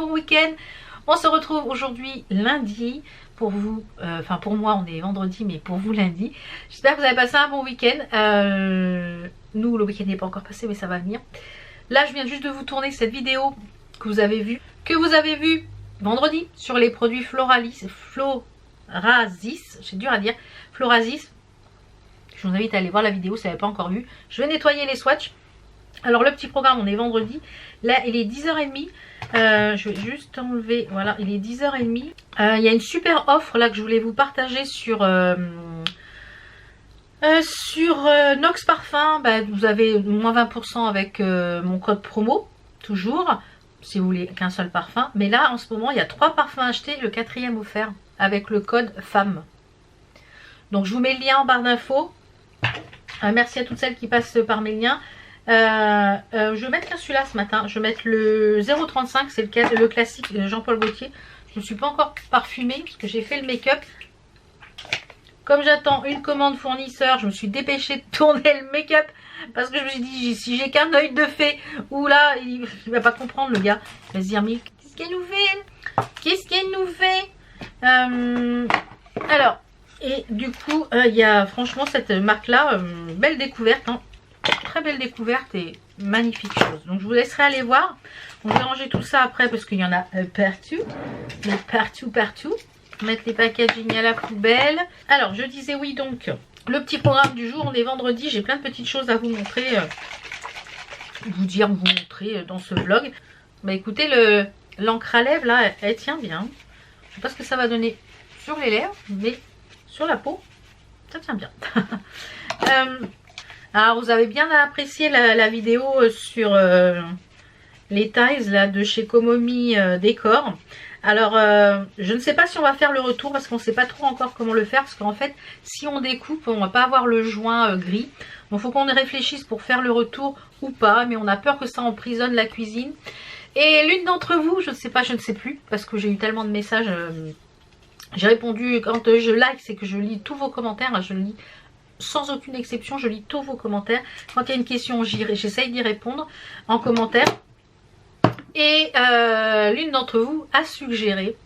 bon week-end. On se retrouve aujourd'hui lundi. Pour vous, enfin pour moi on est vendredi, mais pour vous lundi. J'espère que vous avez passé un bon week-end. Nous, le week-end n'est pas encore passé, mais ça va venir. Là, je viens juste de vous tourner cette vidéo que vous avez vue vendredi sur les produits Florasis. C'est dur à dire. Florasis. Je vous invite à aller voir la vidéo si vous n'avez pas encore vu. Je vais nettoyer les swatchs. Alors le petit programme, on est vendredi. Là, il est 10h30. Je vais juste enlever. Voilà, il est 10h30. Il y a une super offre là que je voulais vous partager sur Nox Parfum. Bah, vous avez moins 20% avec mon code promo. Toujours. Si vous voulez qu'un seul parfum. Mais là, en ce moment, il y a 3 parfums achetés. Le 4e offert avec le code FEMME. Donc, je vous mets le lien en barre d'infos. Merci à toutes celles qui passent par mes liens. Je vais mettre qu'un celui-là ce matin. Je vais mettre le 035, c'est le classique de Jean-Paul Gaultier. Je ne suis pas encore parfumée parce que j'ai fait le make-up. Comme j'attends une commande fournisseur, je me suis dépêchée de tourner le make-up parce que je me suis dit, si j'ai qu'un œil de fée, ou là, il va pas comprendre le gars. Il va se dire, mais qu'est-ce qu'elle nous fait? Qu'est-ce qu'elle nous fait? Alors, et du coup, il y a franchement cette marque-là, belle découverte, hein. Très belle découverte et magnifique chose. Donc je vous laisserai aller voir. On va ranger tout ça après parce qu'il y en a partout. Mais partout. Mettre les packaging à la poubelle. Alors je disais oui, donc le petit programme du jour, on est vendredi. J'ai plein de petites choses à vous montrer. Vous montrer dans ce vlog. Bah écoutez, l'encre à lèvres là, elle tient bien. Je ne sais pas ce que ça va donner sur les lèvres, mais sur la peau, ça tient bien. Alors vous avez bien apprécié la vidéo sur les tiles là, de chez Komomi Décor. Alors je ne sais pas si on va faire le retour parce qu'on ne sait pas trop encore comment le faire. Parce qu'en fait si on découpe on ne va pas avoir le joint gris. Donc il faut qu'on réfléchisse pour faire le retour ou pas. Mais on a peur que ça emprisonne la cuisine. Et l'une d'entre vous, je ne sais pas, je ne sais plus. Parce que j'ai eu tellement de messages. J'ai répondu quand je like, c'est que je lis tous vos commentaires. Je lis sans aucune exception, je lis tous vos commentaires. Quand il y a une question, j'essaye d'y répondre en commentaire. Et l'une d'entre vous a suggéré,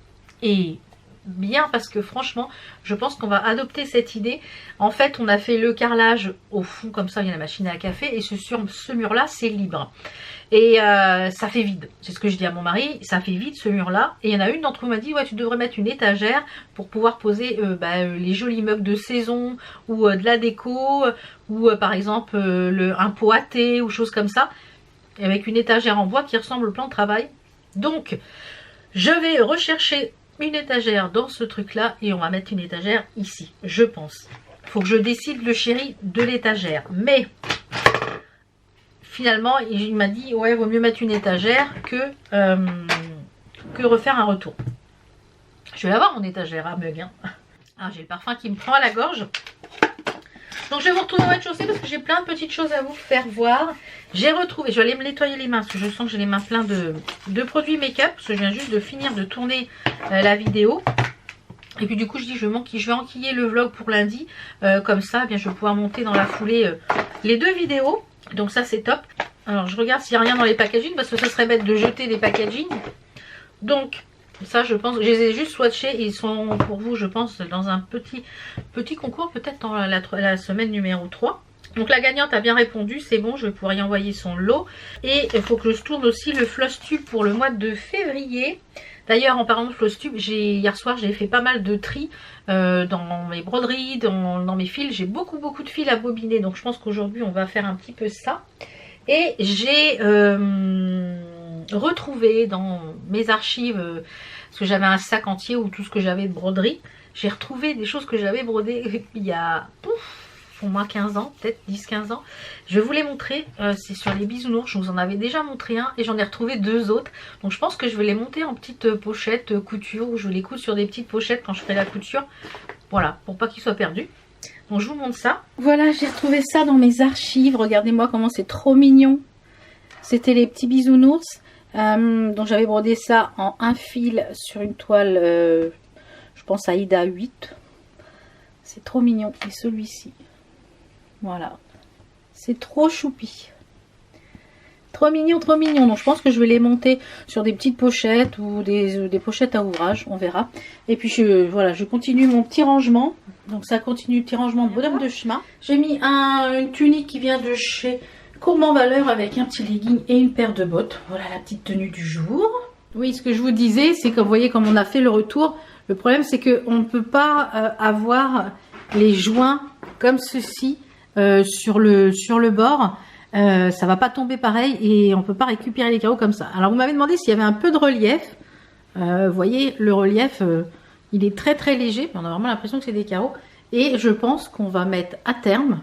et bien parce que franchement, je pense qu'on va adopter cette idée. En fait, on a fait le carrelage au fond, comme ça, il y a la machine à café. Et sur ce mur-là, c'est libre. Et ça fait vide. C'est ce que je dis à mon mari, ça fait vide ce mur-là. Et il y en a une d'entre vous m'a dit, ouais, tu devrais mettre une étagère pour pouvoir poser les jolis meubles de saison ou de la déco ou par exemple un pot à thé ou choses comme ça. Avec une étagère en bois qui ressemble au plan de travail. Donc, je vais rechercher une étagère dans ce truc-là et on va mettre une étagère ici, je pense. Il faut que je décide le chéri de l'étagère. Mais finalement, il m'a dit, ouais, vaut mieux mettre une étagère que refaire un retour. Je vais avoir mon étagère à mug. Hein. Ah, j'ai le parfum qui me prend à la gorge. Donc je vais vous retourner au rez-de-chaussée parce que j'ai plein de petites choses à vous faire voir. J'ai retrouvé, je vais aller me nettoyer les mains parce que je sens que j'ai les mains pleines de produits make-up. Parce que je viens juste de finir de tourner la vidéo. Et puis du coup je dis je vais enquiller le vlog pour lundi. Comme ça, eh bien, je vais pouvoir monter dans la foulée les 2 vidéos. Donc ça c'est top. Alors je regarde s'il n'y a rien dans les packaging parce que ça serait bête de jeter des packaging. Donc ça je pense, je les ai juste swatchés. Ils sont pour vous je pense dans un petit concours peut-être dans la semaine numéro 3. Donc la gagnante a bien répondu, c'est bon, je vais pouvoir y envoyer son lot. Et il faut que je tourne aussi le floss tube pour le mois de février. D'ailleurs en parlant de floss tube, hier soir j'ai fait pas mal de tri dans mes broderies, dans mes fils. J'ai beaucoup de fils à bobiner, donc je pense qu'aujourd'hui on va faire un petit peu ça. Et j'ai retrouvé dans mes archives, parce que j'avais un sac entier où tout ce que j'avais de broderie. J'ai retrouvé des choses que j'avais brodées il y a au moins 15 ans, peut-être 10-15 ans. Je vais vous les montrer, c'est sur les bisounours, je vous en avais déjà montré un et j'en ai retrouvé 2 autres. Donc je pense que je vais les monter en petites pochettes couture, où je vais les coudre sur des petites pochettes quand je ferai la couture. Voilà, pour pas qu'ils soient perdus. Donc je vous montre ça. Voilà, j'ai retrouvé ça dans mes archives, regardez-moi comment c'est trop mignon. C'était les petits bisounours. Donc j'avais brodé ça en un fil sur une toile, je pense à Ida 8. C'est trop mignon. Et celui-ci, voilà, c'est trop choupi. Trop mignon, trop mignon. Donc je pense que je vais les monter sur des petites pochettes ou des pochettes à ouvrage, on verra. Et puis voilà, je continue mon petit rangement. Donc ça continue, petit rangement bonhomme de chemin. J'ai mis une tunique qui vient de chez Gourmand Valeur avec un petit legging et une paire de bottes. Voilà la petite tenue du jour. Oui, ce que je vous disais, c'est que vous voyez comme on a fait le retour. Le problème c'est qu'on ne peut pas avoir les joints comme ceci sur le bord. Ça va pas tomber pareil et on peut pas récupérer les carreaux comme ça. Alors vous m'avez demandé s'il y avait un peu de relief. Vous voyez le relief, il est très très léger. On a vraiment l'impression que c'est des carreaux. Et je pense qu'on va mettre à terme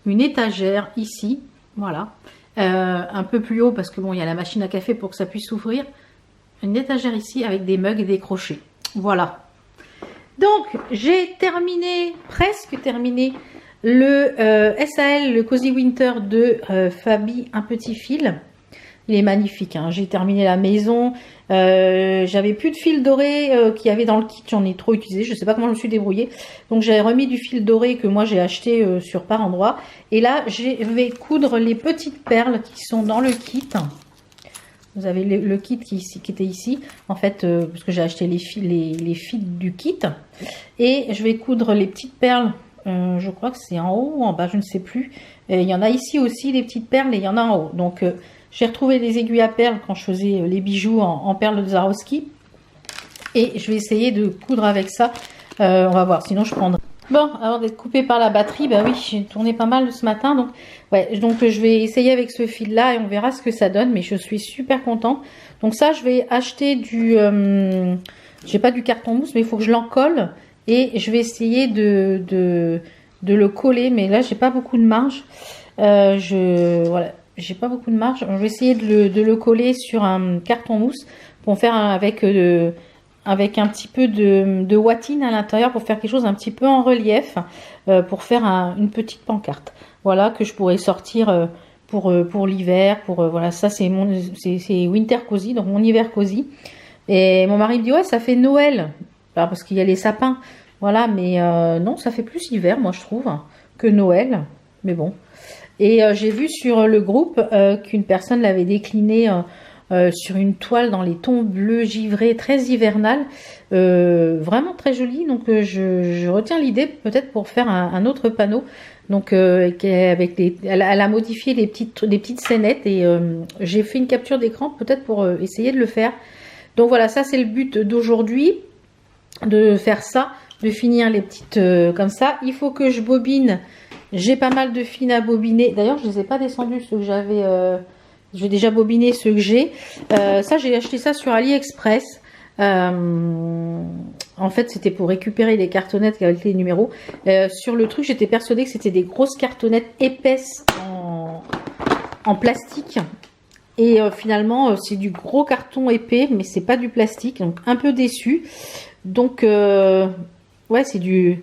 une étagère ici. Voilà. Un peu plus haut parce que bon, il y a la machine à café pour que ça puisse s'ouvrir. Une étagère ici avec des mugs et des crochets. Voilà. Donc j'ai terminé, presque terminé le SAL, le Cozy Winter de Fabi, un petit fil. Il est magnifique, hein. J'ai terminé la maison. J'avais plus de fil doré qu'il y avait dans le kit, j'en ai trop utilisé. Je sais pas comment je me suis débrouillée. Donc j'avais remis du fil doré que moi j'ai acheté sur par endroit. Et là, je vais coudre les petites perles qui sont dans le kit. Vous avez le kit qui était ici, en fait, parce que j'ai acheté les fils du kit. Et je vais coudre les petites perles. Je crois que c'est en haut ou en bas, je ne sais plus. Il y en a ici aussi des petites perles et il y en a en haut. Donc j'ai retrouvé des aiguilles à perles quand je faisais les bijoux en perles de Swarovski. Et je vais essayer de coudre avec ça. On va voir, sinon je prendrai. Bon, avant d'être coupé par la batterie, bah oui, j'ai tourné pas mal ce matin. Donc, ouais, donc je vais essayer avec ce fil-là et on verra ce que ça donne. Mais je suis super contente. Donc ça, je vais acheter du... j'ai pas du carton mousse, mais il faut que je l'encolle. Et je vais essayer de le coller. Mais là, j'ai pas beaucoup de marge. Voilà, j'ai pas beaucoup de marge. Je vais essayer de le coller sur un carton mousse pour faire avec un petit peu de watine à l'intérieur pour faire quelque chose un petit peu en relief, pour faire une petite pancarte. Voilà, que je pourrais sortir pour l'hiver. Voilà, ça c'est Winter Cozy, donc mon hiver cozy. Et mon mari me dit ouais, ça fait Noël. Alors, parce qu'il y a les sapins, voilà, mais non, ça fait plus hiver, moi je trouve, que Noël, mais bon. Et j'ai vu sur le groupe qu'une personne l'avait décliné sur une toile dans les tons bleus givrés, très hivernal, vraiment très joli. Donc je retiens l'idée peut-être pour faire un autre panneau. Donc avec elle a modifié les petites scénettes et j'ai fait une capture d'écran peut-être pour essayer de le faire. Donc voilà, ça c'est le but d'aujourd'hui, de faire ça, de finir les petites comme ça. Il faut que je bobine. J'ai pas mal de fils à bobiner. D'ailleurs, je les ai pas descendus, ceux que j'avais. J'ai déjà bobiné ceux que j'ai. Ça, j'ai acheté ça sur AliExpress. En fait, c'était pour récupérer des cartonnettes avec les numéros. Sur le truc, j'étais persuadée que c'était des grosses cartonnettes épaisses en plastique. Et finalement, c'est du gros carton épais, mais c'est pas du plastique. Donc, un peu déçu. Donc, ouais, c'est du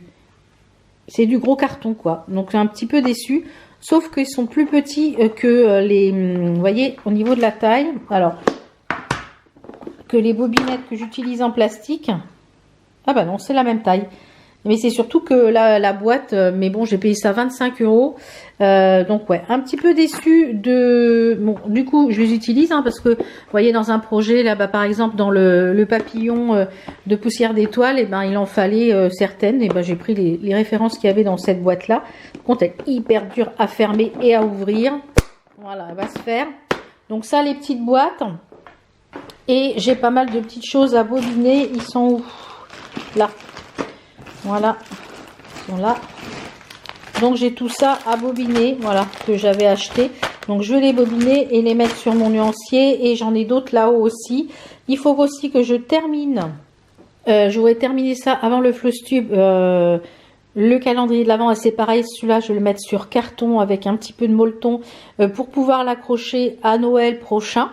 gros carton, quoi. Donc, un petit peu déçu. Sauf qu'ils sont plus petits que vous voyez, au niveau de la taille. Alors, que les bobinettes que j'utilise en plastique. Ah bah non, c'est la même taille. Mais c'est surtout que la boîte, mais bon, j'ai payé ça 25 €. Donc ouais, un petit peu déçu de... Bon, du coup, je les utilise, hein, parce que, vous voyez, dans un projet, là-bas, par exemple, dans le papillon de poussière d'étoiles, et ben, il en fallait certaines. Et ben, j'ai pris les références qu'il y avait dans cette boîte-là. Par contre, elle est hyper dure à fermer et à ouvrir. Voilà, elle va se faire. Donc ça, les petites boîtes. Et j'ai pas mal de petites choses à bobiner. Ils sont où? Là. Voilà, ils sont là. Donc j'ai tout ça à bobiner, voilà, que j'avais acheté. Donc je vais les bobiner et les mettre sur mon nuancier. Et j'en ai d'autres là-haut aussi. Il faut aussi que je termine. Je voudrais terminer ça avant le Flosstube. Le calendrier de l'Avent, c'est pareil. Celui-là, je vais le mettre sur carton avec un petit peu de molleton pour pouvoir l'accrocher à Noël prochain.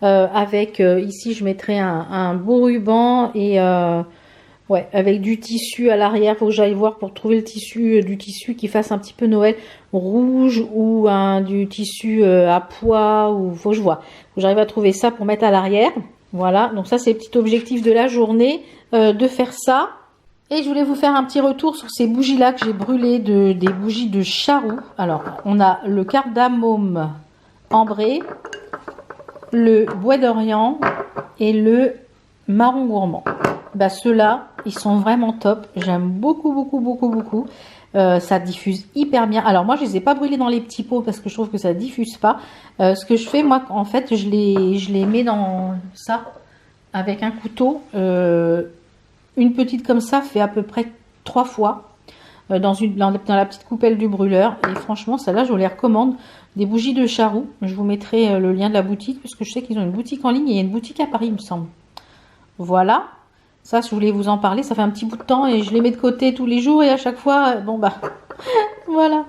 Ici, je mettrai un beau ruban et... ouais, avec du tissu à l'arrière, faut que j'aille voir pour trouver le tissu, du tissu qui fasse un petit peu Noël rouge ou du tissu à pois, ou faut que je vois. Faut que j'arrive à trouver ça pour mettre à l'arrière. Voilà, donc ça c'est le petit objectif de la journée, de faire ça. Et je voulais vous faire un petit retour sur ces bougies là que j'ai brûlées, des bougies de charroux. Alors, on a le cardamome ambré, le bois d'Orient et le marron gourmand. Bah, ceux-là, ils sont vraiment top. J'aime beaucoup, beaucoup, beaucoup, beaucoup. Ça diffuse hyper bien. Alors moi, je les ai pas brûlés dans les petits pots parce que je trouve que ça diffuse pas. Ce que je fais, moi, en fait, je les mets dans ça avec un couteau. Une petite comme ça fait à peu près 3 fois dans la petite coupelle du brûleur. Et franchement, celle-là, je vous les recommande. Des bougies de Charroux. Je vous mettrai le lien de la boutique parce que je sais qu'ils ont une boutique en ligne et il y a une boutique à Paris, il me semble. Voilà. Ça, je voulais vous en parler. Ça fait un petit bout de temps et je les mets de côté tous les jours et à chaque fois, bon bah, voilà.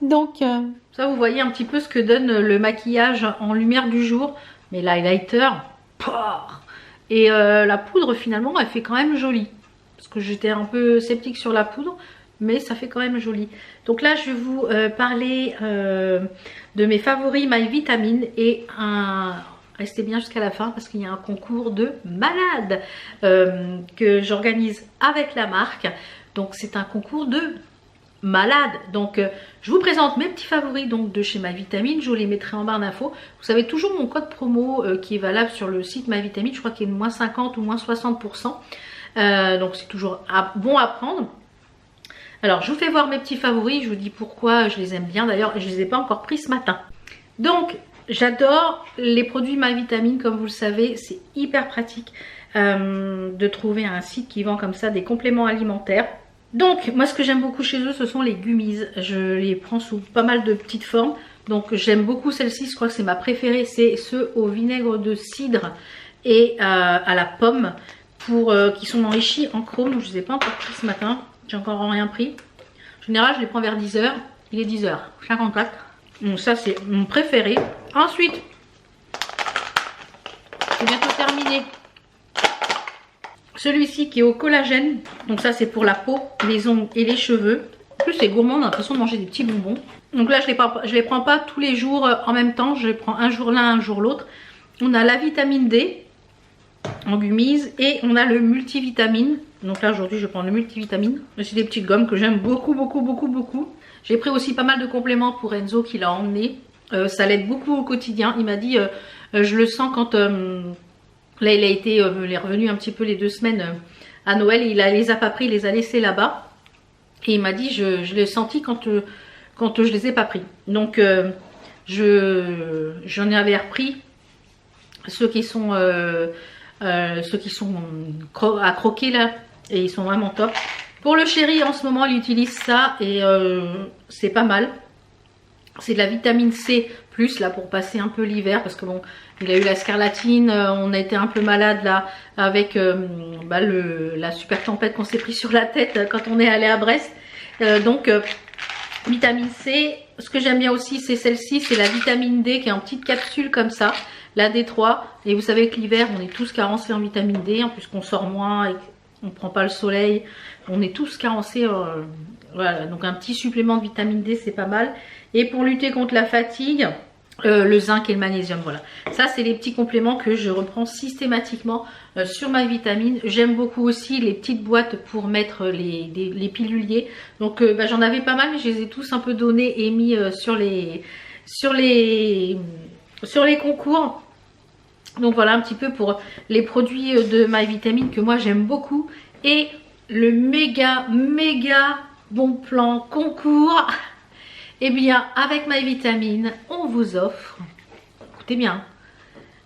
Donc, ça, vous voyez un petit peu ce que donne le maquillage en lumière du jour. Mais l'highlighter, et la poudre, finalement, elle fait quand même joli. Parce que j'étais un peu sceptique sur la poudre, mais ça fait quand même joli. Donc là, je vais vous parler de mes favoris My Vitamine et restez bien jusqu'à la fin parce qu'il y a un concours de malade que j'organise avec la marque. Donc c'est un concours de malade. Donc je vous présente mes petits favoris donc de chez My Vitamine. Je vous les mettrai en barre d'infos. Vous savez toujours mon code promo qui est valable sur le site My Vitamine. Je crois qu'il est de moins 50 ou moins 60%. Donc c'est toujours bon à prendre. Alors je vous fais voir mes petits favoris. Je vous dis pourquoi je les aime bien. D'ailleurs je les ai pas encore pris ce matin. Donc j'adore les produits My Vitamine, comme vous le savez, c'est hyper pratique de trouver un site qui vend comme ça des compléments alimentaires. Donc moi ce que j'aime beaucoup chez eux, ce sont les gummies. Je les prends sous pas mal de petites formes. Donc j'aime beaucoup celle-ci, je crois que c'est ma préférée, c'est ceux au vinaigre de cidre et à la pomme qui sont enrichis en chrome. Donc je ne les ai pas encore pris ce matin, j'ai encore rien pris. En général je les prends vers 10 h, il est 10h54. Donc ça c'est mon préféré. Ensuite, c'est bientôt terminé. Celui-ci qui est au collagène. Donc ça c'est pour la peau, les ongles et les cheveux. En plus c'est gourmand, on a l'impression de manger des petits bonbons. Donc là je les prends pas tous les jours en même temps. Je les prends un jour l'un, un jour l'autre. On a la vitamine D en gummies et on a le multivitamine. Donc là aujourd'hui je prends le multivitamine. C'est des petites gommes que j'aime beaucoup, beaucoup, beaucoup, beaucoup. J'ai pris aussi pas mal de compléments pour Enzo qui l'a emmené. Ça l'aide beaucoup au quotidien. Il m'a dit, je le sens quand... là, il est revenu un petit peu les 2 semaines à Noël. Et il les a pas pris, il les a laissés là-bas. Et il m'a dit, je l'ai senti quand je les ai pas pris. Donc, j'en avais repris ceux qui sont à croquer là. Et ils sont vraiment top. Pour le chéri, en ce moment, il utilise ça et c'est pas mal. C'est de la vitamine C+, là, pour passer un peu l'hiver. Parce que bon, il a eu la scarlatine, on a été un peu malade là, avec la super tempête qu'on s'est pris sur la tête quand on est allé à Brest. Donc, vitamine C. Ce que j'aime bien aussi, c'est celle-ci, c'est la vitamine D qui est en petite capsule comme ça. La D3. Et vous savez que l'hiver, on est tous carencés en vitamine D, en plus qu'on sort moins et on ne prend pas le soleil. On est tous carencés. Voilà, donc un petit supplément de vitamine D, c'est pas mal. Et pour lutter contre la fatigue, le zinc et le magnésium, voilà. Ça, c'est les petits compléments que je reprends systématiquement sur My Vitamine. J'aime beaucoup aussi les petites boîtes pour mettre les piluliers. Donc, j'en avais pas mal, mais je les ai tous un peu donnés et mis sur les concours. Donc, voilà un petit peu pour les produits de My Vitamine que moi, j'aime beaucoup. Et le méga bon plan concours, eh bien avec My Vitamine on vous offre, écoutez bien,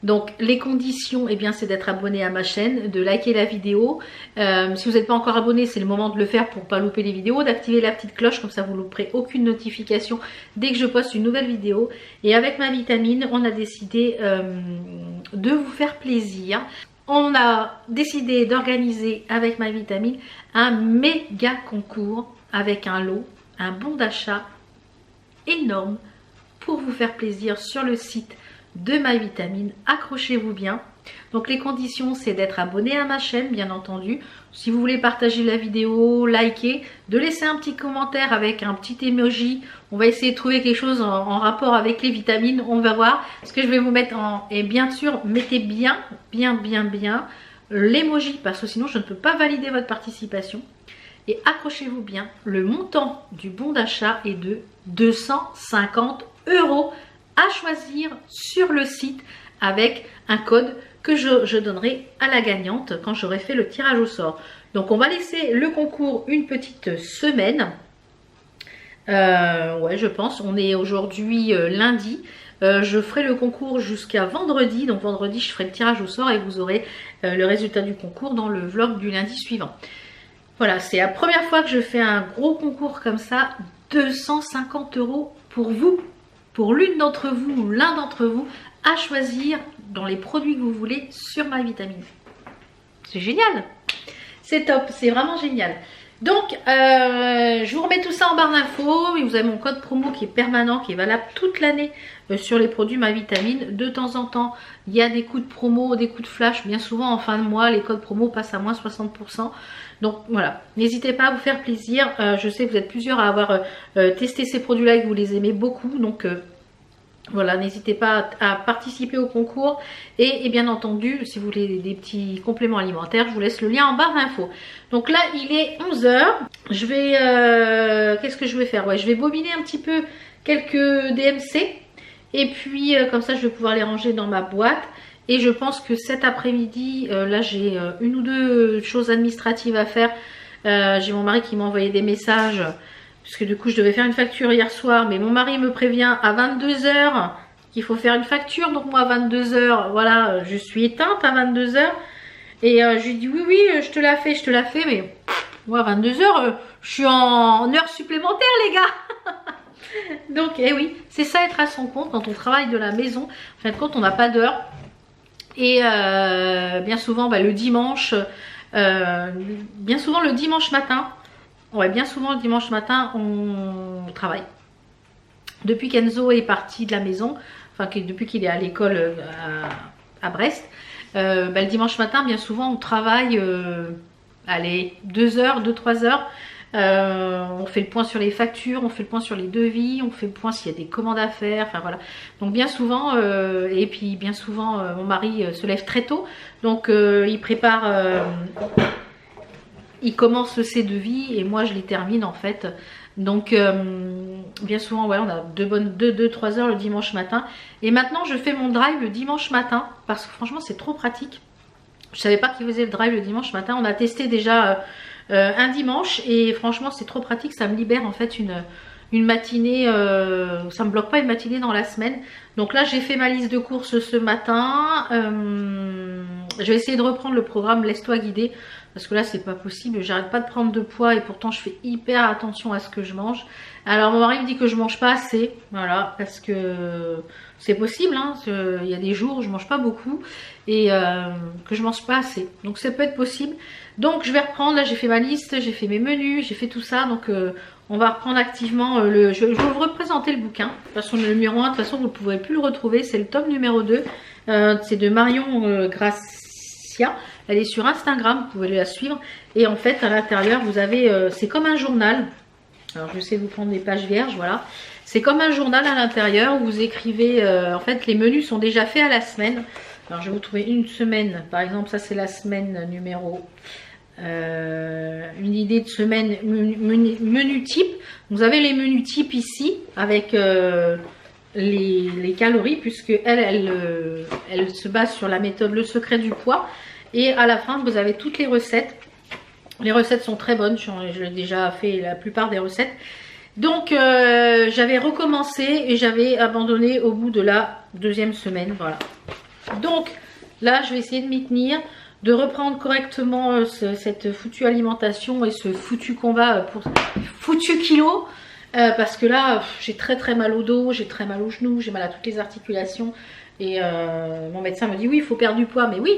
donc les conditions, eh bien c'est d'être abonné à ma chaîne, de liker la vidéo, si vous n'êtes pas encore abonné c'est le moment de le faire pour ne pas louper les vidéos, d'activer la petite cloche, comme ça vous ne louperez aucune notification dès que je poste une nouvelle vidéo. Et avec My Vitamine on a décidé de vous faire plaisir. On a décidé d'organiser avec My Vitamine un méga concours avec un lot, un bon d'achat énorme pour vous faire plaisir sur le site de My Vitamine. Accrochez-vous bien. Donc les conditions, c'est d'être abonné à ma chaîne, bien entendu. Si vous voulez partager la vidéo, liker, de laisser un petit commentaire avec un petit emoji. On va essayer de trouver quelque chose en rapport avec les vitamines. On va voir ce que je vais vous mettre en... Et bien sûr, mettez bien l'emoji parce que sinon je ne peux pas valider votre participation. Et accrochez-vous bien, le montant du bon d'achat est de 250 € à choisir sur le site avec un code que je donnerai à la gagnante quand j'aurai fait le tirage au sort. Donc on va laisser le concours une petite semaine. Ouais, je pense. On est aujourd'hui lundi. Je ferai le concours jusqu'à vendredi. Donc vendredi, je ferai le tirage au sort et vous aurez le résultat du concours dans le vlog du lundi suivant. Voilà, c'est la première fois que je fais un gros concours comme ça. 250 € pour vous, pour l'une d'entre vous ou l'un d'entre vous, à choisir dans les produits que vous voulez sur MyVitamine. C'est génial, c'est top, c'est vraiment génial. Donc, je vous remets tout ça en barre d'infos. Vous avez mon code promo qui est permanent, qui est valable toute l'année sur les produits MyVitamine. De temps en temps, il y a des coups de promo, des coups de flash. Bien souvent, en fin de mois, les codes promo passent à moins 60%. Donc voilà, n'hésitez pas à vous faire plaisir. Je sais que vous êtes plusieurs à avoir testé ces produits-là et que vous les aimez beaucoup. Donc voilà, n'hésitez pas à participer au concours. Et bien entendu, si vous voulez des petits compléments alimentaires, je vous laisse le lien en barre d'infos. Donc là, il est 11 h. Je vais... qu'est-ce que je vais faire? Ouais, je vais bobiner un petit peu quelques DMC. Et puis, comme ça, je vais pouvoir les ranger dans ma boîte. Et je pense que cet après-midi, là, j'ai une ou deux choses administratives à faire. J'ai mon mari qui m'a envoyé des messages. Parce que du coup, je devais faire une facture hier soir. Mais mon mari me prévient à 22 h qu'il faut faire une facture. Donc moi, à 22 h, voilà, je suis éteinte à 22 h. Et je lui dis oui, oui, je te la fais, je te la fais. Mais moi, à 22 h, je suis en heure supplémentaire, les gars. Donc, eh oui, c'est ça être à son compte quand on travaille de la maison. En fin de compte, on n'a pas d'heure. Et bien souvent, le dimanche, bien souvent le dimanche matin, ouais, bien souvent le dimanche matin, on travaille. Depuis qu'Enzo est parti de la maison, enfin depuis qu'il est à l'école à Brest, le dimanche matin, bien souvent, on travaille, allez, 2 heures, 2-3 heures. On fait le point sur les factures, on fait le point sur les devis, on fait le point s'il y a des commandes à faire, enfin voilà. Donc bien souvent, et puis bien souvent mon mari se lève très tôt, donc il prépare, il commence ses devis et moi je les termine en fait. Donc bien souvent, ouais, on a 2-3 heures le dimanche matin. Et maintenant je fais mon drive le dimanche matin parce que franchement c'est trop pratique. Je savais pas qu'il faisait le drive le dimanche matin, on a testé déjà... un dimanche et franchement c'est trop pratique, ça me libère en fait une matinée, ça me bloque pas une matinée dans la semaine. Donc là j'ai fait ma liste de courses ce matin, je vais essayer de reprendre le programme Laisse-toi guider parce que là c'est pas possible, j'arrête pas de prendre de poids et pourtant je fais hyper attention à ce que je mange. Alors mon mari me dit que je mange pas assez, voilà, parce que c'est possible, hein, il y a des jours où je mange pas beaucoup et que je mange pas assez, donc ça peut être possible. Donc je vais reprendre, là j'ai fait ma liste, j'ai fait mes menus, j'ai fait tout ça, donc on va reprendre activement je vais vous représenter le bouquin. De toute façon le numéro 1, de toute façon vous ne pourrez plus le retrouver, c'est le tome numéro 2, c'est de Marion Gracia, elle est sur Instagram, vous pouvez la suivre. Et en fait à l'intérieur vous avez, c'est comme un journal, alors je vais essayer de vous prendre des pages vierges, voilà. C'est comme un journal à l'intérieur où vous écrivez, en fait les menus sont déjà faits à la semaine. Alors je vais vous trouver une semaine, par exemple ça c'est la semaine numéro, une idée de semaine, menu type. Vous avez les menus types ici avec les calories puisque elle se base sur la méthode Le Secret du Poids. Et à la fin vous avez toutes les recettes. Les recettes sont très bonnes, j'ai déjà fait la plupart des recettes. Donc j'avais recommencé et j'avais abandonné au bout de la deuxième semaine, voilà. Donc là je vais essayer de m'y tenir, de reprendre correctement cette foutue alimentation et ce foutu combat pour foutu kilo, parce que là j'ai très mal au dos, j'ai très mal aux genoux, j'ai mal à toutes les articulations et mon médecin me dit oui il faut perdre du poids, mais oui,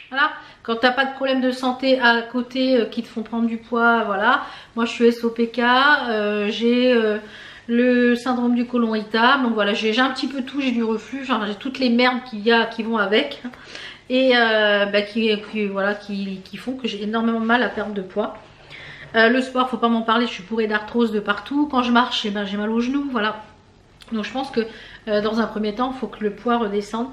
voilà, quand t'as pas de problème de santé à côté qui te font prendre du poids, voilà. Moi je suis SOPK, j'ai le syndrome du côlon irritable, donc voilà, j'ai un petit peu tout, j'ai du reflux, j'ai toutes les merdes qu'il y a qui vont avec et qui font que j'ai énormément de mal à perdre de poids. Le sport, faut pas m'en parler, je suis bourrée d'arthrose de partout, quand je marche j'ai mal aux genoux, voilà. Donc je pense que dans un premier temps il faut que le poids redescende.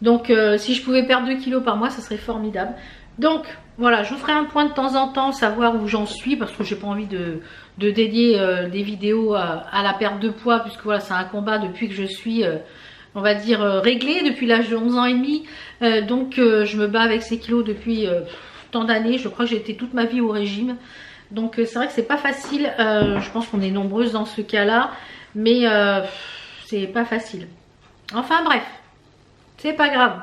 Donc si je pouvais perdre 2 kilos par mois, ça serait formidable. Donc voilà, je vous ferai un point de temps en temps, savoir où j'en suis, parce que j'ai pas envie de dédier des vidéos à la perte de poids, puisque voilà, c'est un combat depuis que je suis on va dire, réglé depuis l'âge de 11 ans et demi. Donc je me bats avec ces kilos depuis tant d'années. Je crois que j'ai été toute ma vie au régime. Donc c'est vrai que c'est pas facile. Je pense qu'on est nombreuses dans ce cas-là. Mais c'est pas facile. Enfin bref, c'est pas grave.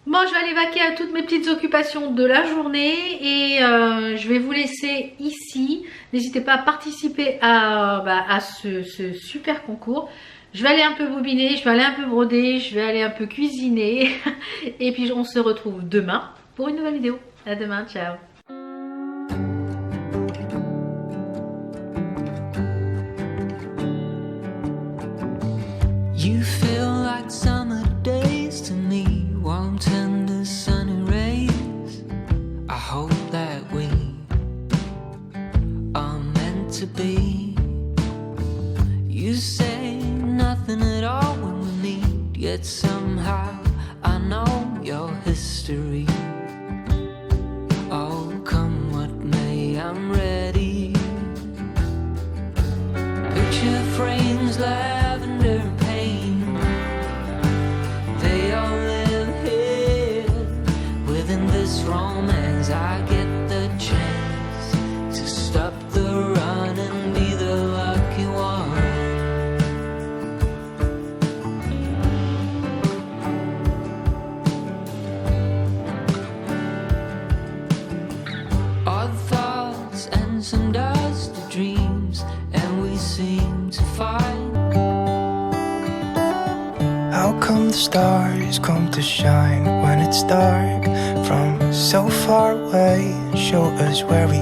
Bon, je vais aller vaquer à toutes mes petites occupations de la journée et je vais vous laisser ici. N'hésitez pas à participer à ce super concours. Je vais aller un peu bobiner, je vais aller un peu broder, je vais aller un peu cuisiner. Et puis on se retrouve demain pour une nouvelle vidéo. À demain, ciao. You feel like summer days to me, warm tender sunny rays. I hope that we are meant to be. You say nothing at all when we meet, yet somehow I know your history. Oh, come what may, I'm ready. Picture frames, lavender paint, they all live here within this romance. I get the chance to stop the run and be the lucky one. Odd thoughts and some dusty dreams, and we seem to find. How come the stars come to shine when it's dark from so far away? Show us where we